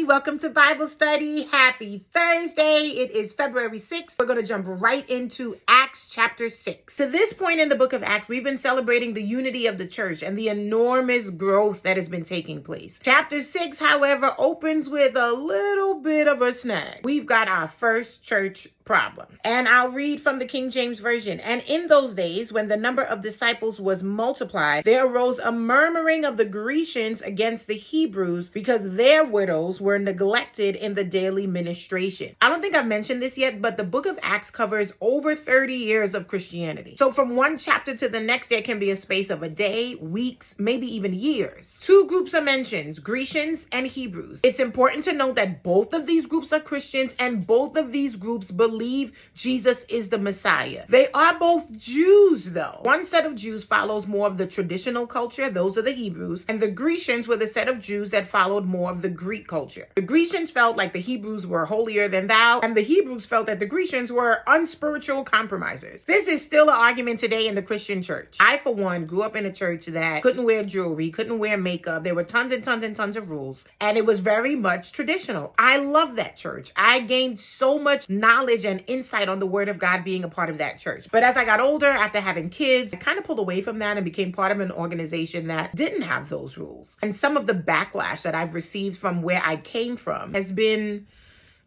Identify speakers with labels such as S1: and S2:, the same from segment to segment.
S1: family. Welcome to Bible study. Happy Thursday. It is February 6th. We're going to jump right into Acts chapter 6. To this point in the book of Acts, we've been celebrating the unity of the church and the enormous growth that has been taking place. Chapter 6, however, opens with a little bit of a snag. We've got our first church problem. And I'll read from the King James Version. And in those days, when the number of disciples was multiplied, there arose a murmuring of the Grecians against the Hebrews because their widows were neglected in the daily ministration. I don't think I've mentioned this yet, but the book of Acts covers over 30 years of Christianity. So from one chapter to the next, there can be a space of a day, weeks, maybe even years. Two groups are mentioned, Grecians and Hebrews. It's important to note that both of these groups are Christians and both of these groups believe Jesus is the Messiah. They are both Jews, though. One set of Jews follows more of the traditional culture. Those are the Hebrews. And the Grecians were the set of Jews that followed more of the Greek culture. The Grecians felt like the Hebrews were holier than thou, and the Hebrews felt that the Grecians were unspiritual compromisers. This is still an argument today in the Christian church. I, for one, grew up in a church that couldn't wear jewelry, couldn't wear makeup. There were tons and tons and tons of rules, and it was very much traditional. I love that church. I gained so much knowledge and insight on the word of God being a part of that church. But as I got older, after having kids, I kind of pulled away from that and became part of an organization that didn't have those rules. And some of the backlash that I've received from where I came from has been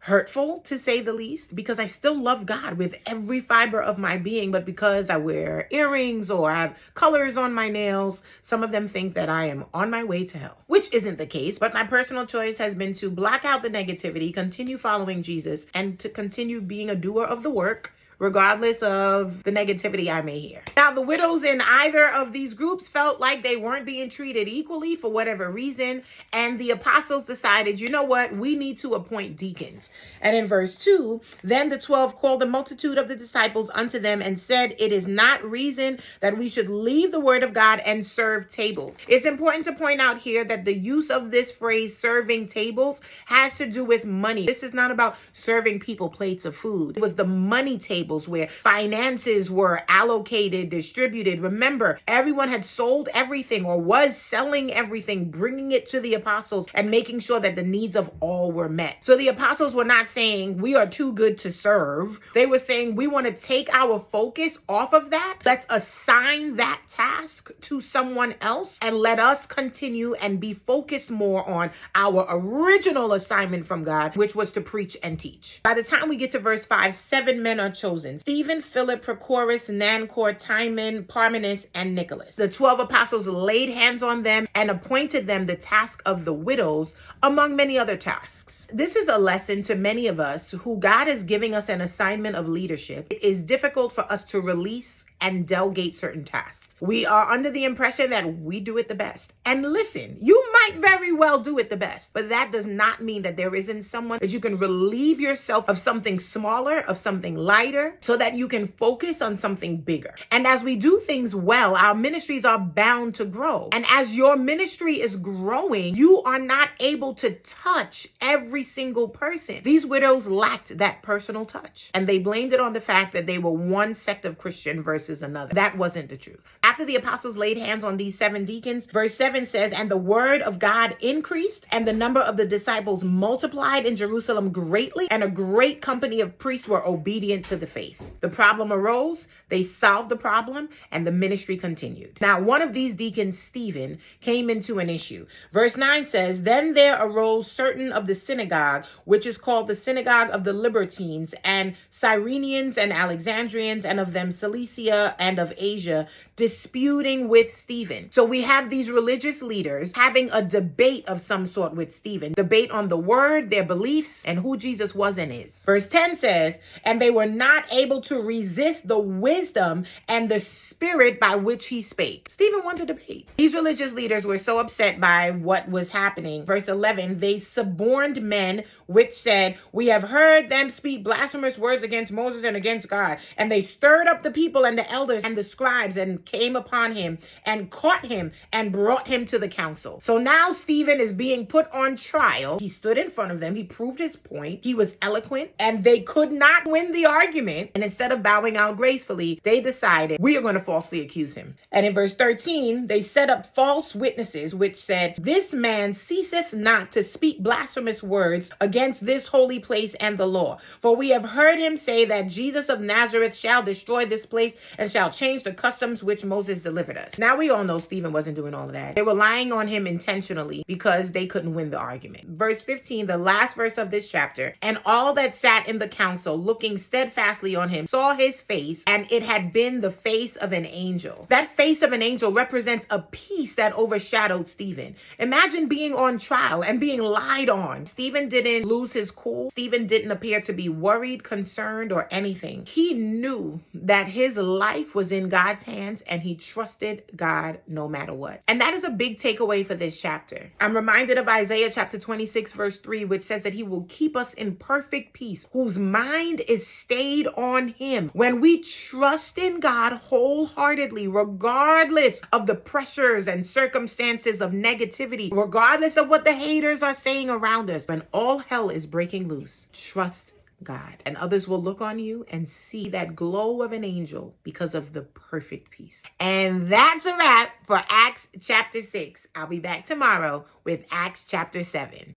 S1: hurtful, to say the least, because I still love God with every fiber of my being, but because I wear earrings or I have colors on my nails, some of them think that I am on my way to hell, which isn't the case. But my personal choice has been to block out the negativity, continue following Jesus, and to continue being a doer of the work, regardless of the negativity I may hear. Now, the widows in either of these groups felt like they weren't being treated equally for whatever reason, and the apostles decided, you know what, we need to appoint deacons. And in verse 2, then the 12 called the multitude of the disciples unto them and said, it is not reason that we should leave the word of God and serve tables. It's important to point out here that the use of this phrase, serving tables, has to do with money. This is not about serving people plates of food. It was the money table where finances were allocated, distributed. Remember, everyone had sold everything or was selling everything, bringing it to the apostles and making sure that the needs of all were met. So the apostles were not saying we are too good to serve. They were saying we want to take our focus off of that. Let's assign that task to someone else and let us continue and be focused more on our original assignment from God, which was to preach and teach. By the time we get to verse 5, 7 men are chosen: Stephen, Philip, Prochorus, Nancor, Timon, Parmenas, and Nicholas. The 12 apostles laid hands on them and appointed them the task of the widows, among many other tasks. This is a lesson to many of us who God is giving us an assignment of leadership. It is difficult for us to release and delegate certain tasks. We are under the impression that we do it the best. And listen, you might very well do it the best, but that does not mean that there isn't someone that you can relieve yourself of something smaller, of something lighter, so that you can focus on something bigger. And as we do things well, our ministries are bound to grow. And as your ministry is growing, you are not able to touch every single person. These widows lacked that personal touch, and they blamed it on the fact that they were one sect of Christian versus another. That wasn't the truth. After the apostles laid hands on these 7 deacons, verse 7 says, and the word of God increased, and the number of the disciples multiplied in Jerusalem greatly, and a great company of priests were obedient to the faith. The problem arose, they solved the problem, and the ministry continued. Now, one of these deacons, Stephen, came into an issue. Verse 9 says, then there arose certain of the synagogue, which is called the synagogue of the Libertines, and Cyrenians and Alexandrians, and of them Cilicia and of Asia, disputing with Stephen. So we have these religious leaders having a debate of some sort with Stephen, debate on the word, their beliefs, and who Jesus was and is. Verse 10 says, and they were not able to resist the wisdom and the spirit by which he spake. Stephen wanted to debate. These religious leaders were so upset by what was happening. Verse 11, they suborned men which said, we have heard them speak blasphemous words against Moses and against God. And they stirred up the people and the elders and the scribes and came upon him and caught him and brought him to the council. So now Stephen is being put on trial. He stood in front of them. He proved his point. He was eloquent and they could not win the argument. opponent, and instead of bowing out gracefully, they decided, we are going to falsely accuse him. And in verse 13, they set up false witnesses, which said, this man ceaseth not to speak blasphemous words against this holy place and the law. For we have heard him say that Jesus of Nazareth shall destroy this place and shall change the customs which Moses delivered us. Now we all know Stephen wasn't doing all of that. They were lying on him intentionally because they couldn't win the argument. Verse 15, the last verse of this chapter, and all that sat in the council looking steadfastly on him saw his face, and it had been the face of an angel. That face of an angel represents a peace that overshadowed Stephen. Imagine being on trial and being lied on. Stephen didn't lose his cool. Stephen didn't appear to be worried, concerned, or anything. He knew that his life was in God's hands and he trusted God no matter what. And that is a big takeaway for this chapter. I'm reminded of Isaiah chapter 26 verse 3, which says that he will keep us in perfect peace, whose mind is stayed on him. When we trust in God wholeheartedly, regardless of the pressures and circumstances of negativity, regardless of what the haters are saying around us, when all hell is breaking loose, trust God, and others will look on you and see that glow of an angel because of the perfect peace. And that's a wrap for Acts chapter 6. I'll be back tomorrow with Acts chapter 7.